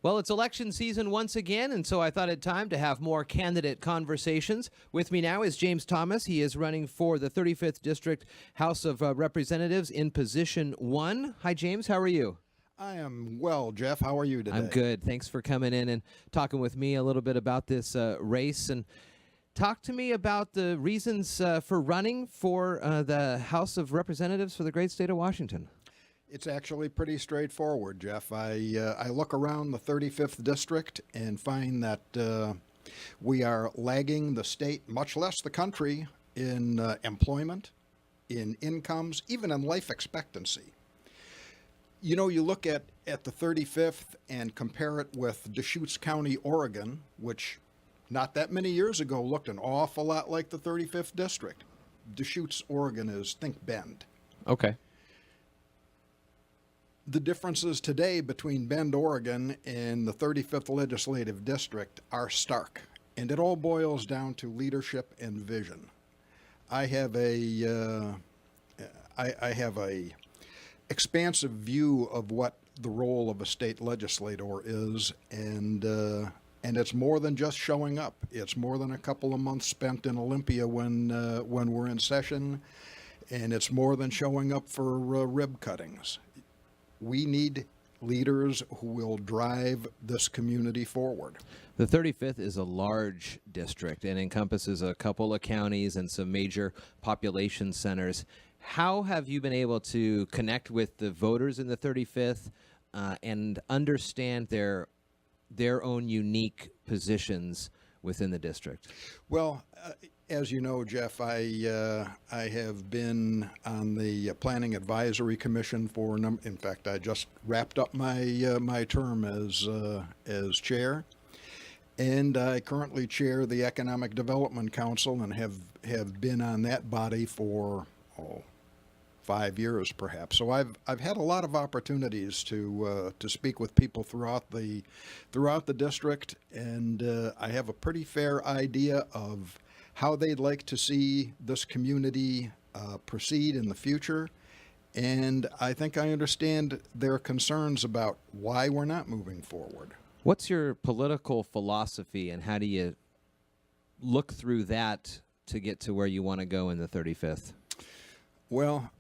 Well, it's election season once again, and so I thought it time to have more candidate conversations. With me now is James Thomas. He is running for the 35th District House of Representatives in position 1. Hi, James. How are you? I am well, Jeff. How are you today? I'm good. Thanks for coming in and talking with me a little bit about this race. And talk to me about the reasons for running for the House of Representatives for the great state of Washington. It's actually pretty straightforward, Jeff. I look around the 35th District and find that we are lagging the state, much less the country, in employment, in incomes, even in life expectancy. You know, you look at the 35th and compare it with Deschutes County, Oregon, which not that many years ago looked an awful lot like the 35th District. Deschutes, Oregon is, think, Bend. Okay. The differences today between Bend, Oregon and the 35th Legislative District are stark, and it all boils down to leadership and vision. I have a expansive view of what the role of a state legislator is, and it's more than just showing up. It's more than a couple of months spent in Olympia when we're in session, and it's more than showing up for rib cuttings. We need leaders who will drive this community forward. The 35th is a large district and encompasses a couple of counties and some major population centers. How have you been able to connect with the voters in the 35th and understand their own unique positions within the district? Well, as you know, Jeff, I have been on the Planning Advisory Commission for in fact, I just wrapped up my term as chair, and I currently chair the Economic Development Council and have been on that body for 5 years perhaps. So I've had a lot of opportunities to speak with people throughout the district, and I have a pretty fair idea of how they'd like to see this community proceed in the future. And I think I understand their concerns about why we're not moving forward. What's your political philosophy, and how do you look through that to get to where you want to go in the 35th? Well,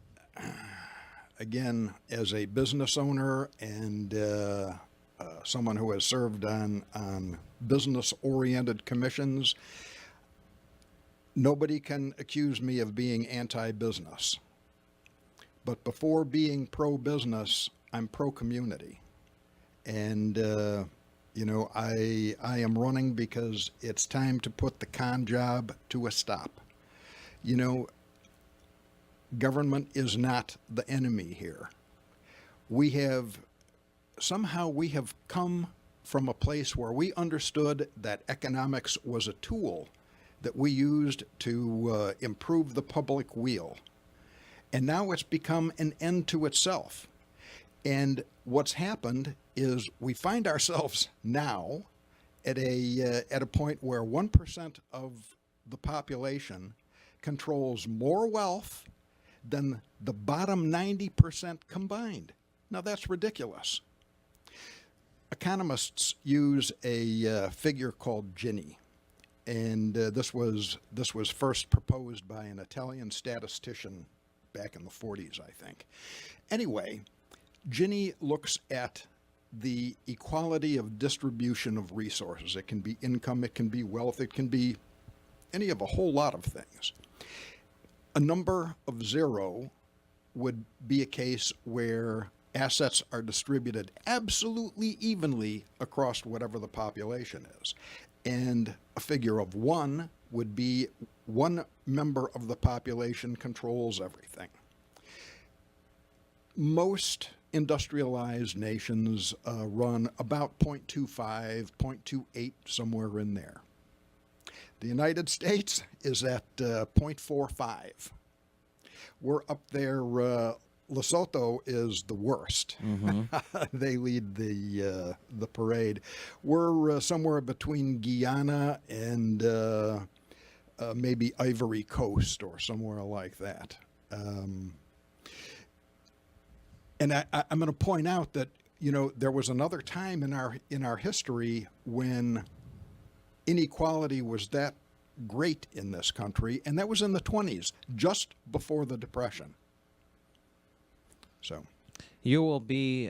again, as a business owner and someone who has served on business-oriented commissions, nobody can accuse me of being anti-business. But before being pro-business, I'm pro-community. And, I am running because it's time to put the con job to a stop. You know, government is not the enemy here. We have come from a place where we understood that economics was a tool that we used to improve the public weal. And now it's become an end to itself. And what's happened is we find ourselves now at a point where 1% of the population controls more wealth than the bottom 90% combined. Now that's ridiculous. Economists use a figure called Gini. And this was first proposed by an Italian statistician back in the 40s, I think. Anyway, Gini looks at the equality of distribution of resources. It can be income, it can be wealth, it can be any of a whole lot of things. A number of 0 would be a case where assets are distributed absolutely evenly across whatever the population is. And a figure of 1 would be one member of the population controls everything. Most industrialized nations run about 0.25, 0.28, somewhere in there. The United States is at 0.45. We're up there. Lesotho is the worst. Mm-hmm. They lead the parade. We're somewhere between Guyana and maybe Ivory Coast or somewhere like that. And I'm going to point out that there was another time in our history when inequality was that great in this country, and that was in the 20s, just before the Depression. So You will be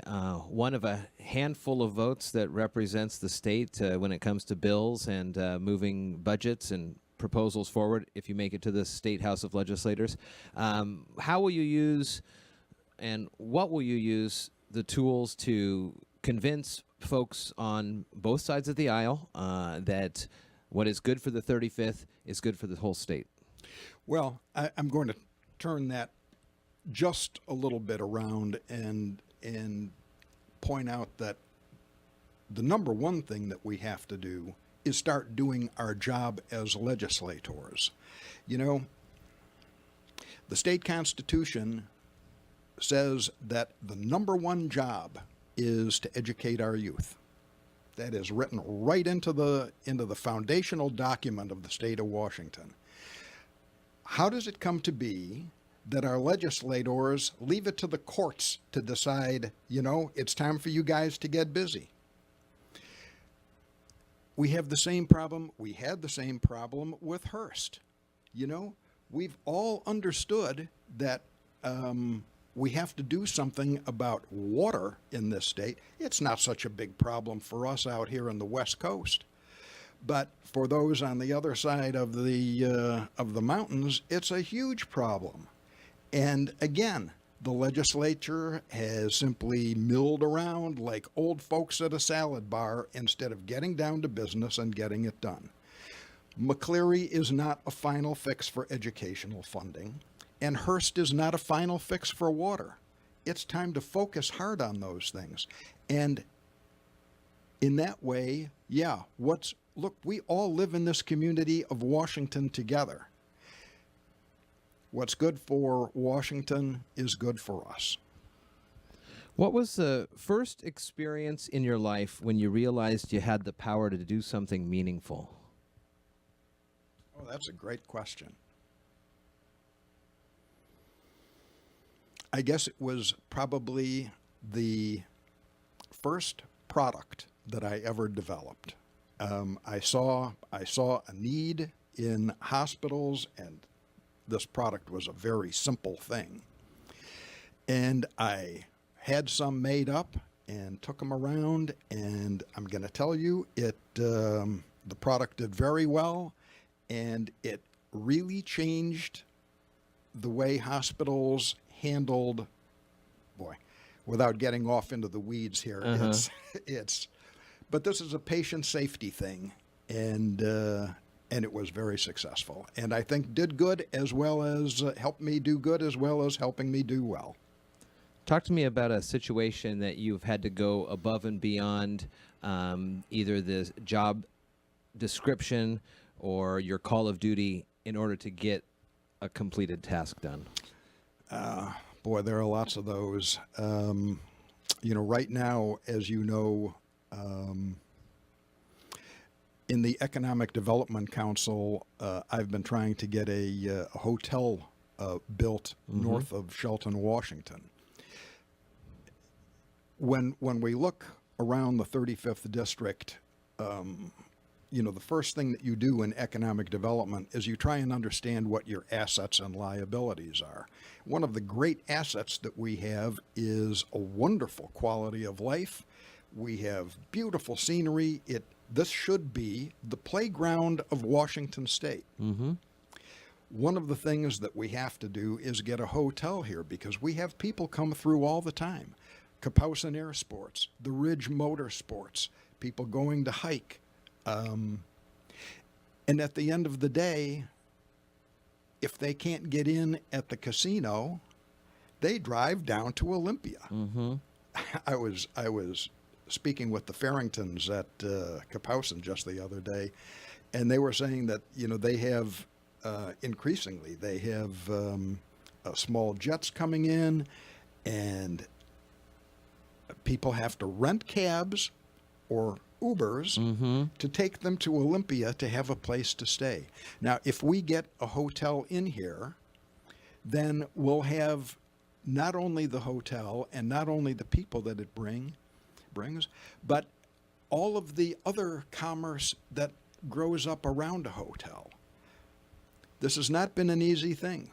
one of a handful of votes that represents the state when it comes to bills and moving budgets and proposals forward if you make it to the State House of Legislators. How will you use and what will you use the tools to convince folks on both sides of the aisle that what is good for the 35th is good for the whole state? Well, I'm going to turn that just a little bit around and point out that the number one thing that we have to do is start doing our job as legislators. The state constitution says that the number one job is to educate our youth. That is written right into the foundational document of the state of Washington. How does it come to be that our legislators leave it to the courts to decide, it's time for you guys to get busy? We have the same problem. We had the same problem with Hearst. We've all understood that we have to do something about water in this state. It's not such a big problem for us out here in the West Coast. But for those on the other side of the mountains, it's a huge problem. And again, the legislature has simply milled around like old folks at a salad bar instead of getting down to business and getting it done. McCleary is not a final fix for educational funding, and Hearst is not a final fix for water. It's time to focus hard on those things. And in that way, look, we all live in this community of Washington together. What's good for Washington is good for us. What was the first experience in your life when you realized you had the power to do something meaningful? Oh, that's a great question. I guess it was probably the first product that I ever developed. I saw a need in hospitals, and this product was a very simple thing. And I had some made up and took them around, and I'm going to tell you, the product did very well, and it really changed the way hospitals handled, without getting off into the weeds here, but this is a patient safety thing, and it was very successful, and I think did good as well as helped me do good as well as helping me do well. Talk to me about a situation that you've had to go above and beyond either the job description or your call of duty in order to get a completed task done. There are lots of those. Right now, as you know, in the Economic Development Council, I've been trying to get a hotel built north of Shelton, Washington. When we look around the 35th district, the first thing that you do in economic development is you try and understand what your assets and liabilities are. One of the great assets that we have is a wonderful quality of life. We have beautiful scenery. This should be the playground of Washington State. Mm-hmm. One of the things that we have to do is get a hotel here because we have people come through all the time. Kapowsin Air Sports, the Ridge Motorsports, people going to hike. And at the end of the day, if they can't get in at the casino, they drive down to Olympia. Mm-hmm. I was speaking with the Farringtons at Kapowsin just the other day, and they were saying that they have increasingly they have small jets coming in, and people have to rent cabs or Ubers to take them to Olympia to have a place to stay. Now, if we get a hotel in here, then we'll have not only the hotel and not only the people that it brings, brings, but all of the other commerce that grows up around a hotel. This has not been an easy thing.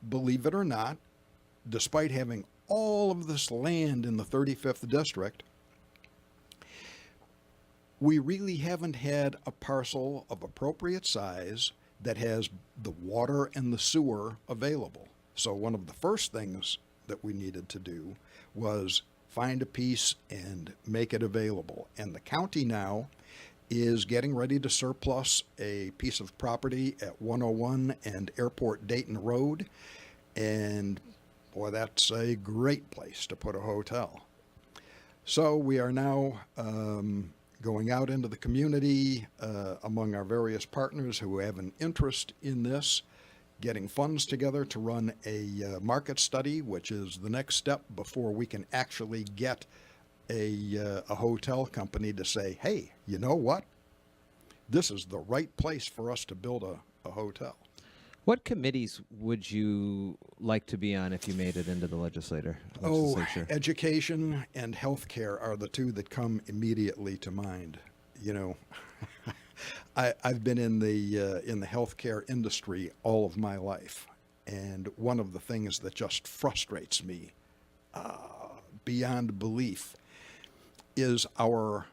Believe it or not, despite having all of this land in the 35th District, we really haven't had a parcel of appropriate size that has the water and the sewer available. So one of the first things that we needed to do was find a piece and make it available. And the county now is getting ready to surplus a piece of property at 101 and Airport Dayton Road. And boy, that's a great place to put a hotel. So we are now going out into the community among our various partners who have an interest in this, getting funds together to run a market study, which is the next step before we can actually get a hotel company to say, hey, you know what? This is the right place for us to build a hotel. What committees would you like to be on if you made it into the legislature? Education and healthcare are the two that come immediately to mind. You know, I've been in the healthcare industry all of my life, and one of the things that just frustrates me beyond belief is our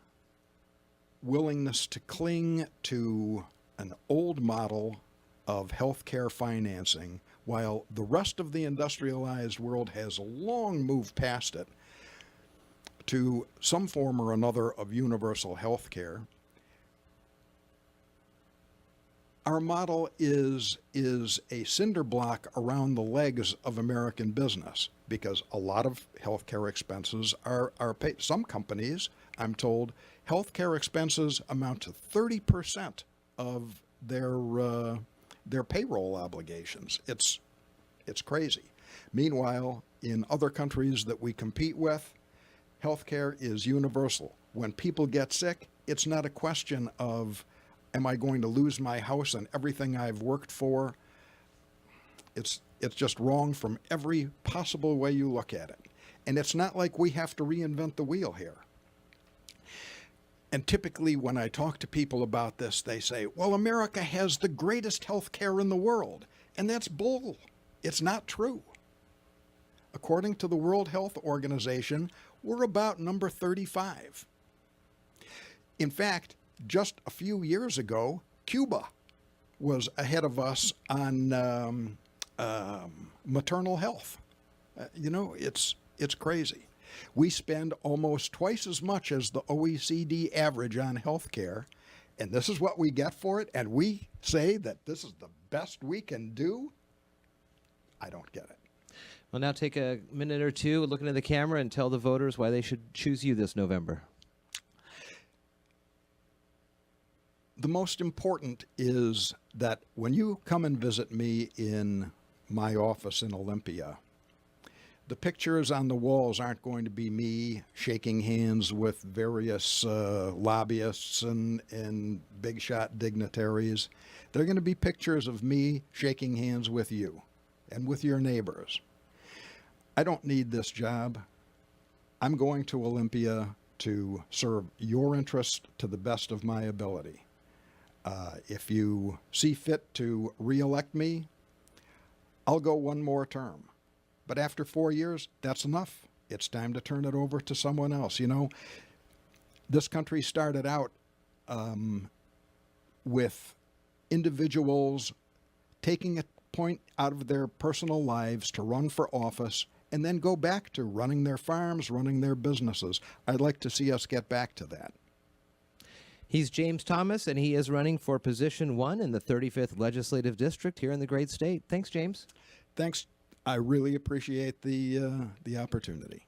willingness to cling to an old model of healthcare financing, while the rest of the industrialized world has long moved past it to some form or another of universal health care. Our model is a cinder block around the legs of American business, because a lot of healthcare expenses are paid. Some companies, I'm told, healthcare expenses amount to 30% of their payroll obligations. It's crazy. Meanwhile, in other countries that we compete with, healthcare is universal. When people get sick, it's not a question of, am I going to lose my house and everything I've worked for? It's just wrong from every possible way you look at it. And it's not like we have to reinvent the wheel here. And typically when I talk to people about this, they say, well, America has the greatest health care in the world. And that's bull. It's not true. According to the World Health Organization, we're about number 35. In fact, just a few years ago, Cuba was ahead of us on maternal health. You know, it's crazy. We spend almost twice as much as the OECD average on health care, and this is what we get for it, and we say that this is the best we can do? I don't get it. Well, now take a minute or two, look into the camera, and tell the voters why they should choose you this November. The most important is that when you come and visit me in my office in Olympia, the pictures on the walls aren't going to be me shaking hands with various lobbyists and big shot dignitaries. They're going to be pictures of me shaking hands with you and with your neighbors. I don't need this job. I'm going to Olympia to serve your interests to the best of my ability. If you see fit to re-elect me, I'll go one more term. But after 4 years, that's enough. It's time to turn it over to someone else. You know, this country started out with individuals taking a point out of their personal lives to run for office and then go back to running their farms, running their businesses. I'd like to see us get back to that. He's James Thomas, and he is running for position 1 in the 35th Legislative District here in the great state. Thanks, James. Thanks. I really appreciate the opportunity.